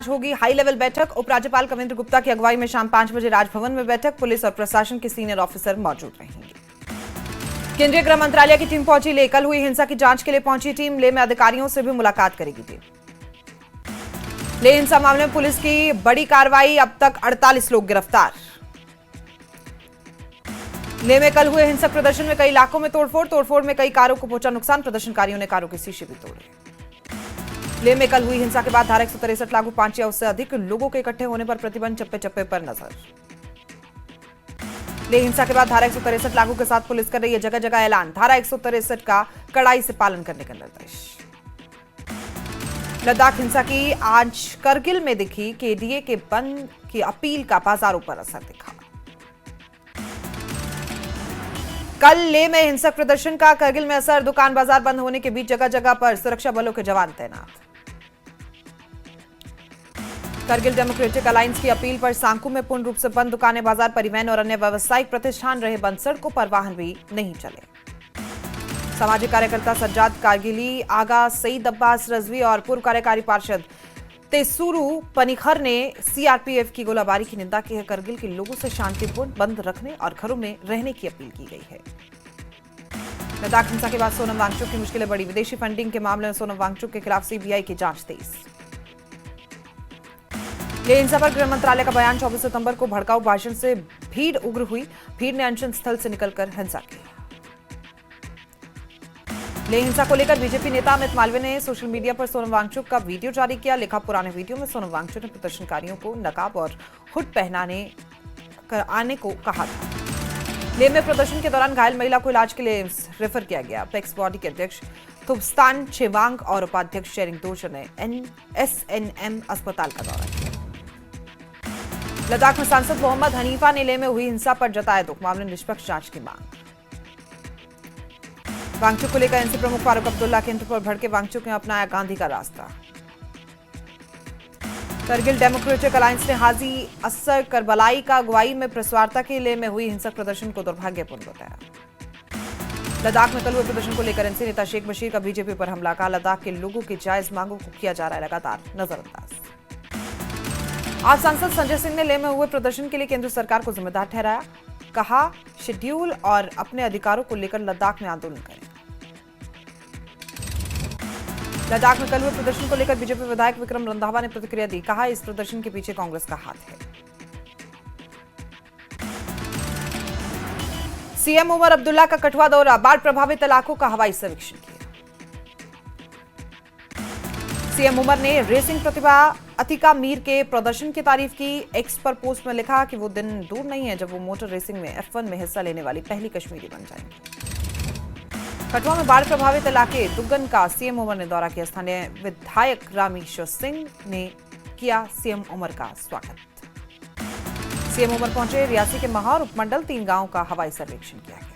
होगी high level बैठक। उपराज्यपाल कविंद्र गुप्ता की अगुवाई में शाम 5 बजे राजभवन में बैठक। पुलिस और प्रशासन के सीनियर ऑफिसर मौजूद रहेंगे। केंद्रीय गृह मंत्रालय की टीम पहुंची लेह। कल हुई हिंसा की जांच के लिए पहुंची टीम लेह में अधिकारियों से भी मुलाकात करेगी टीम। लेह हिंसा मामले में पुलिस की बड़ी कार्रवाई, अब तक 48 लोग गिरफ्तार। लेह में कल हुए हिंसक प्रदर्शन में कई इलाकों में तोड़फोड़ में कई कारों को पहुंचा नुकसान। प्रदर्शनकारियों ने कारों के शीशे भी तोड़े। लेह में कल हुई हिंसा के बाद धारा 163 लागू, 5 या उससे अधिक लोगों के इकट्ठे होने पर प्रतिबंध, चप्पे चप्पे पर नजर। लेह हिंसा के बाद धारा 163 लागू के साथ पुलिस कर रही है जगह जगह ऐलान। धारा 163 का कड़ाई से पालन करने का निर्देश। लद्दाख हिंसा की आज करगिल में दिखी केडीए के बंद की अपील का बाजारों पर असर दिखा। कल लेह में हिंसक प्रदर्शन का करगिल में असर। दुकान बाजार बंद होने के बीच जगह जगह पर सुरक्षा बलों के जवान तैनात। करगिल डेमोक्रेटिक अलायंस की अपील पर सांकू में पूर्ण रूप से बंद दुकानें, बाजार, परिवहन और अन्य व्यावसायिक प्रतिष्ठान रहे बंद। सड़कों पर वाहन भी नहीं चले। सामाजिक कार्यकर्ता सज्जाद कारगिली, आगा सईद अब्बास रजवी और पूर्व कार्यकारी पार्षद तेसूरू पनिखर ने सीआरपीएफ की गोलाबारी की निंदा की है। करगिल के लोगों से शांतिपूर्ण बंद रखने और घरों में रहने की अपील की गई है। लद्दाख हिंसा के बाद सोनम वांगचुक की मुश्किलें बढ़ी। विदेशी फंडिंग के मामले में सोनम वांगचुक के खिलाफ सीबीआई की जांच तेज। लेह हिंसा पर गृह मंत्रालय का बयान। 24 सितंबर को भड़काऊ भाषण से भीड़ उग्र हुई। भीड़ ने अनशन स्थल से निकलकर हिंसा की। लेह हिंसा को लेकर बीजेपी नेता अमित मालवीय ने सोशल मीडिया पर सोनम वांगचुक का वीडियो जारी किया। लिखा, पुराने वीडियो में सोनम वांगचुक ने प्रदर्शनकारियों को नकाब और हुड पहनाने आने को कहा था। लेह में प्रदर्शन के दौरान घायल महिला को इलाज के लिए रेफर किया गया। पेक्स बॉडी के अध्यक्ष थुबस्तान छेवांग और उपाध्यक्ष शेरिंग दोषर ने एसएनएम अस्पताल का दौरा किया। लद्दाख में सांसद मोहम्मद हनीफा ने लेह में हुई हिंसा पर जताया दुख। मामले में निष्पक्ष जांच की मांग। वांगचुक को लेकर एनसी प्रमुख फारूक अब्दुल्ला के इंटर पर भड़के वांगचुक ने अपनाया गांधी का रास्ता। करगिल डेमोक्रेटिक अलायंस ने हाजी असर करबलाई का अगुवाई में प्रेस वार्ता के लेह में हुई हिंसक प्रदर्शन को दुर्भाग्यपूर्ण बताया। लद्दाख में कल हुए प्रदर्शन को लेकर एनसी नेता शेख बशीर का बीजेपी पर हमला। कहा, लद्दाख के लोगों की जायज मांगों को किया जा रहा है लगातार नजरअंदाज। आज सांसद संजय सिंह ने लेह में हुए प्रदर्शन के लिए केंद्र सरकार को जिम्मेदार ठहराया। कहा, शेड्यूल और अपने अधिकारों को लेकर लद्दाख में आंदोलन करें। लद्दाख में कल हुए प्रदर्शन को लेकर बीजेपी विधायक विक्रम रंधावा ने प्रतिक्रिया दी। कहा, इस प्रदर्शन के पीछे कांग्रेस का हाथ है। सीएम उमर अब्दुल्ला का कठुआ दौरा। बाढ़ प्रभावित इलाकों का हवाई सर्वेक्षण किया। सीएम उमर ने रेसिंग प्रतिभा अतिका मीर के प्रदर्शन की तारीफ की। एक्स पर पोस्ट में लिखा कि वो दिन दूर नहीं है जब वो मोटर रेसिंग में F1 में हिस्सा लेने वाली पहली कश्मीरी बन जाएंगे। कठुआ में बाढ़ प्रभावित इलाके दुग्गन का सीएम उमर ने दौरा किया। स्थानीय विधायक रामेश्वर सिंह ने किया सीएम उमर का स्वागत। सीएम उमर पहुंचे। रियासी के महार उपमंडल 3 गांवों का हवाई सर्वेक्षण किया गया।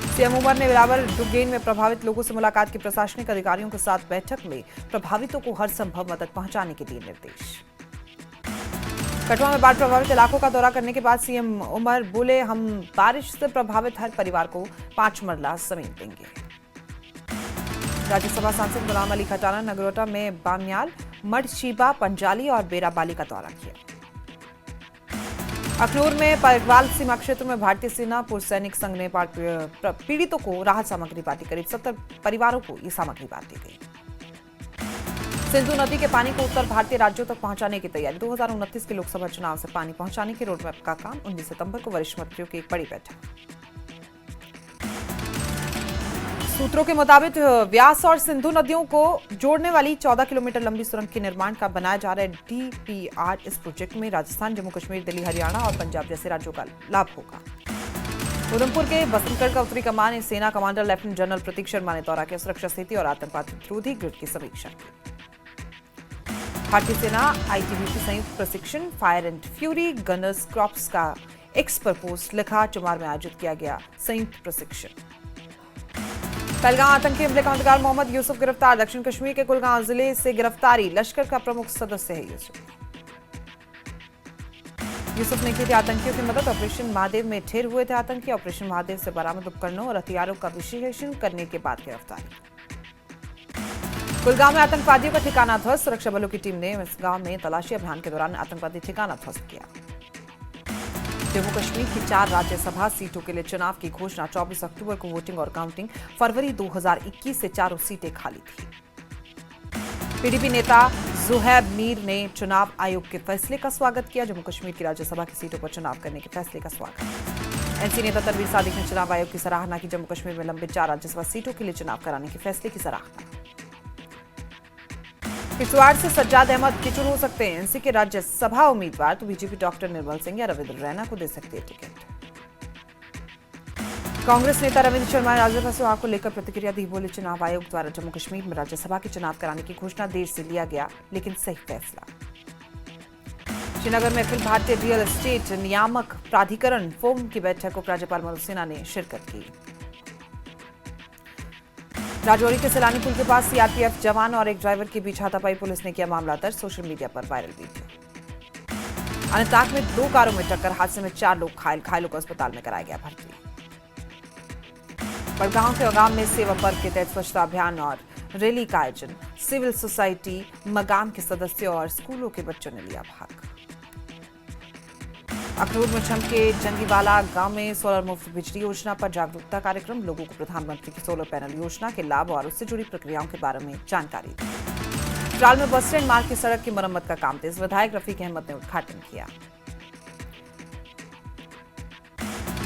सीएम उमर ने बिलावर डुगेन में प्रभावित लोगों से मुलाकात की। प्रशासनिक अधिकारियों के साथ बैठक में प्रभावितों को हर संभव मदद पहुंचाने के दिए निर्देश। कठुआ में बाढ़ प्रभावित इलाकों का दौरा करने के बाद सीएम उमर बोले, हम बारिश से प्रभावित हर परिवार को 5 मरला जमीन देंगे। राज्यसभा सांसद गुलाम अली खटाना नगरोटा में बामियाल, मडशीबा, पंजाली और बेराबाली का दौरा किया। अखनूर में परगवाल सीमा क्षेत्र में भारतीय सेना पूर्व सैनिक संघ ने पीड़ितों को राहत सामग्री बांटी। करीब 70 परिवारों को ये सामग्री बांटी गई। सिंधु नदी के पानी को उत्तर भारतीय राज्यों तक पहुंचाने की तैयारी। 2029 के लोकसभा चुनाव से पानी पहुंचाने के रोडमैप का काम। 19 सितंबर को वरिष्ठ मंत्रियों की एक बड़ी बैठक। सूत्रों के मुताबिक व्यास और सिंधु नदियों को जोड़ने वाली 14 किलोमीटर लंबी सुरंग के निर्माण का बनाया जा रहा है डीपीआर। इस प्रोजेक्ट में राजस्थान, जम्मू कश्मीर, दिल्ली, हरियाणा और पंजाब जैसे राज्यों का लाभ होगा। उधमपुर के बसंतगढ़ का उत्तरी कमान सेना कमांडर लेफ्टिनेंट जनरल प्रतीक शर्मा ने दौरा किया। सुरक्षा स्थिति और आतंकवाद विरोधी ग्रिड की समीक्षा की। भारतीय सेना आईटीबीपी संयुक्त प्रशिक्षण fire and fury Gunners crops का एक्स पर पोस्ट। लिखा, चमार में आयोजित किया गया संयुक्त प्रशिक्षण। पहलगाम आतंकी हमले का मददगार मोहम्मद यूसुफ गिरफ्तार। दक्षिण कश्मीर के कुलगांव जिले से गिरफ्तारी। लश्कर का प्रमुख सदस्य है यूसुफ ने की थी आतंकियों की मदद। ऑपरेशन महादेव में ठेर हुए थे आतंकी। ऑपरेशन महादेव से बरामद उपकरणों और हथियारों का विश्लेषण करने के बाद गिरफ्तारी। कुलगांव में आतंकवादियों का ठिकाना ध्वस्त। सुरक्षा बलों की टीम ने इस गांव में तलाशी अभियान के दौरान आतंकवादी ठिकाना ध्वस्त किया। जम्मू कश्मीर की 4 राज्यसभा सीटों के लिए चुनाव की घोषणा। 24 अक्टूबर को वोटिंग और काउंटिंग। फरवरी 2021 से चारों सीटें खाली थी। पीडीपी नेता जुहैब मीर ने चुनाव आयोग के फैसले का स्वागत किया। जम्मू कश्मीर की राज्यसभा की सीटों पर चुनाव करने के फैसले का स्वागत। एनसी नेता तनवीर सादिक ने चुनाव आयोग की सराहना की। जम्मू कश्मीर में लंबित 4 राज्यसभा सीटों के लिए चुनाव कराने के फैसले की सराहना। किश्तवाड़ से सज्जाद अहमद किचुर हो सकते हैं एनसी के राज्यसभा उम्मीदवार, तो बीजेपी डॉक्टर निर्मल सिंह या रविंद्र रैना को दे सकती है टिकट। कांग्रेस नेता रविंद्र शर्मा ने राज्यसभा चुनाव को लेकर प्रतिक्रिया दी। बोले, चुनाव आयोग द्वारा जम्मू कश्मीर में राज्यसभा के चुनाव कराने की घोषणा देर से लिया गया, लेकिन सही फैसला। श्रीनगर में अखिल भारतीय रियल एस्टेट नियामक प्राधिकरण फोम की बैठक को राज्यपाल मनोज सिन्हा ने शिरकत की। राजौरी के सैलानी पुल के पास सीआरपीएफ जवान और एक ड्राइवर के बीच हाथापाई। पुलिस ने किया मामला दर्ज। सोशल मीडिया पर वायरल वीडियो। अनंतनाग में 2 कारों में टक्कर। हादसे में 4 लोग घायलों को अस्पताल में कराया गया भर्ती। बड़गांव के गांव में सेवा पर्व के तहत स्वच्छता अभियान और रैली का आयोजन। सिविल सोसाइटी मगाम के सदस्यों और स्कूलों के बच्चों ने लिया भाग। अखनूर में के जंगीवाला गांव में सोलर मुफ्त बिजली योजना पर जागरूकता कार्यक्रम। लोगों को प्रधानमंत्री की सोलर पैनल योजना के लाभ और उससे जुड़ी प्रक्रियाओं के बारे में जानकारी दी। ट्राल में बस स्टैंड मार्ग की सड़क की मरम्मत का काम तेज। विधायक रफीक अहमद ने उद्घाटन किया।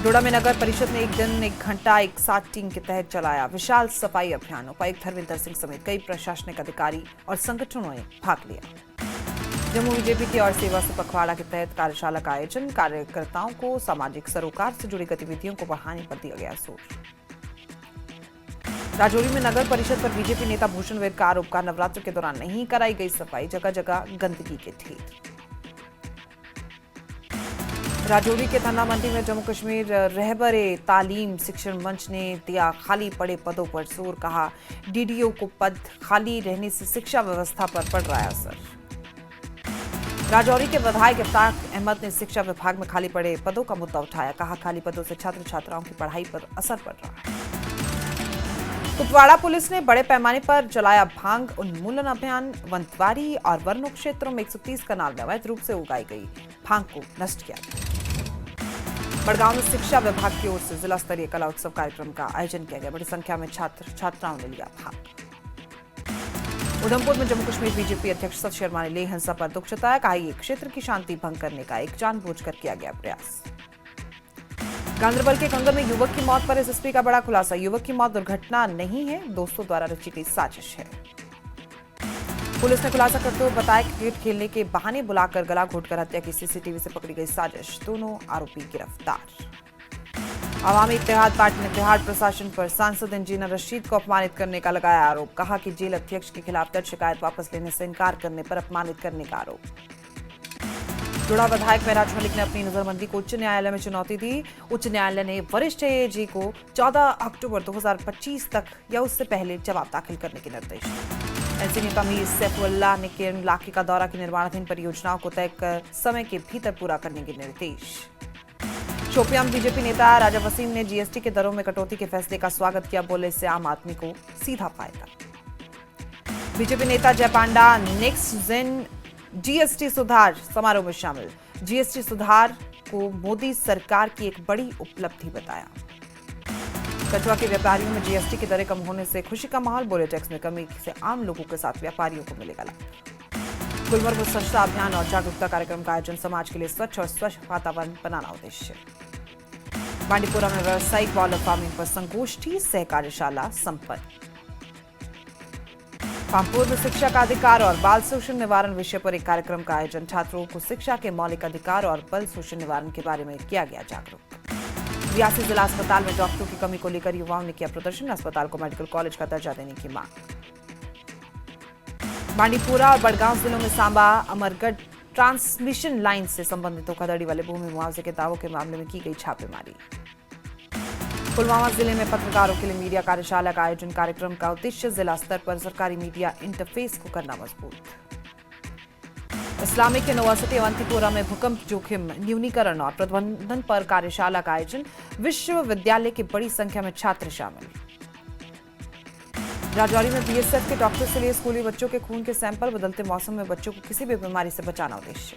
डोडा में नगर परिषद ने 1 दिन 1 घंटा एक साथ टीम के तहत चलाया विशाल सफाई अभियान। उपायुक्त धर्मेंद्र सिंह समेत कई प्रशासनिक अधिकारी और संगठनों ने भाग लिया। जम्मू बीजेपी की ओर सेवा से पखवाड़ा के तहत कार्यशाला का आयोजन। कार्यकर्ताओं को सामाजिक सरोकार से जुड़ी गतिविधियों को बढ़ाने पर दिया गया जोर। राजौरी में नगर परिषद पर बीजेपी नेता भूषण वेद का आरोप का नवरात्र के दौरान नहीं कराई गई सफाई। जगह जगह गंदगी के ढेर। राजौरी के धन्ना मंडी में जम्मू कश्मीर रहबरे तालीम शिक्षण मंच ने दिया खाली पड़े पदों पर जोर। कहा, डीडीओ को पद खाली रहने से शिक्षा व्यवस्था पर पड़ रहा है असर। राजौरी के विधायक इफ्तार अहमद ने शिक्षा विभाग में खाली पड़े पदों का मुद्दा उठाया। कहा, खाली पदों से छात्र छात्राओं की पढ़ाई पर असर पड़ रहा है। कुपवाड़ा पुलिस ने बड़े पैमाने पर चलाया भांग उन्मूलन अभियान। वंतवारी और वर्णो क्षेत्रों में 130 कनाल में अवैध रूप से उगाई गई भांग को नष्ट किया गया। बड़गांव में शिक्षा विभाग की ओर से जिला स्तरीय कला उत्सव कार्यक्रम का आयोजन किया गया। बड़ी संख्या में छात्र छात्राओं ने लिया भाग। उधमपुर में जम्मू कश्मीर बीजेपी अध्यक्ष सत शर्मा ने ली हिंसा पर दुख जताया। कहा, ये क्षेत्र की शांति भंग करने का एक जानबूझकर किया गया प्रयास। गांधरबल के कंगर में युवक की मौत पर एसएसपी का बड़ा खुलासा। युवक की मौत दुर्घटना नहीं है, दोस्तों द्वारा रची गई साजिश है। पुलिस ने खुलासा करते हुए बताया कि क्रिकेट खेलने के बहाने बुलाकर गला घोटकर हत्या की सीसीटीवी से पकड़ी गई साजिश। दोनों आरोपी गिरफ्तार। अवामी इत्तेहाद पार्टी ने तिहाड़ प्रशासन पर सांसद इंजीनियर रशीद को अपमानित करने का लगाया आरोप। कहा कि जेल अध्यक्ष के खिलाफ दर्ज शिकायत वापस लेने से इनकार करने पर अपमानित करने का आरोप। जुड़ा विधायक महराज मलिक ने अपनी नजरबंदी को उच्च न्यायालय में चुनौती दी। उच्च न्यायालय ने वरिष्ठ एएजी को 14 अक्टूबर 2025 तक या उससे पहले जवाब दाखिल करने के निर्देश। एनसी नेता मीर सैफुल्लाह ने केरन इलाके का दौरा की निर्माणाधीन परियोजनाओं को तय कर समय के भीतर पूरा करने के निर्देश। शोपियां में बीजेपी नेता राजा वसीम ने जीएसटी के दरों में कटौती के फैसले का स्वागत किया। बोले, इससे आम आदमी को सीधा फायदा। बीजेपी नेता जय पांडा नेक्स्ट जेन जीएसटी सुधार समारोह में शामिल। जीएसटी सुधार को मोदी सरकार की एक बड़ी उपलब्धि बताया। कठुआ के व्यापारियों में जीएसटी की दरें कम होने से खुशी का माहौल। बोले, टैक्स में कमी से आम लोगों के साथ व्यापारियों को मिलेगा लाभ। गुलमर्ग में स्वच्छता अभियान और जागरूकता कार्यक्रम का आयोजन। समाज के लिए स्वच्छ और स्वच्छ वातावरण बनाना उद्देश्य। बांडीपुरा में व्यावसायिक बॉयलर फार्मिंग पर संगोष्ठी सह कार्यशाला संपन्न। पामपुर में शिक्षा का अधिकार और बाल शोषण निवारण विषय पर एक कार्यक्रम का आयोजन। छात्रों को शिक्षा के मौलिक अधिकार और बाल शोषण निवारण के बारे में किया गया जागरूक। रियासी जिला अस्पताल में डॉक्टरों की कमी को लेकर युवाओं ने किया प्रदर्शन। अस्पताल को मेडिकल कॉलेज का दर्जा देने की मांग। बांडीपुरा और बड़गांव जिलों में सांबा अमरगढ़ ट्रांसमिशन लाइन से संबंधित धोखाधड़ी वाले भूमि मुआवजे के दावों के मामले में की गई छापेमारी। पुलवामा जिले में पत्रकारों के लिए मीडिया कार्यशाला का आयोजन। कार्यक्रम का उद्देश्य जिला स्तर पर सरकारी मीडिया इंटरफेस को करना मजबूत। इस्लामिक यूनिवर्सिटी अवंतीपुरा में भूकंप जोखिम न्यूनीकरण और प्रबंधन पर कार्यशाला का आयोजन। विश्वविद्यालय की बड़ी संख्या में छात्र शामिल। राजौरी में बीएसएफ के डॉक्टर के लिए स्कूली बच्चों के खून के सैंपल, बदलते मौसम में बच्चों को किसी भी बीमारी से बचाना उद्देश्य।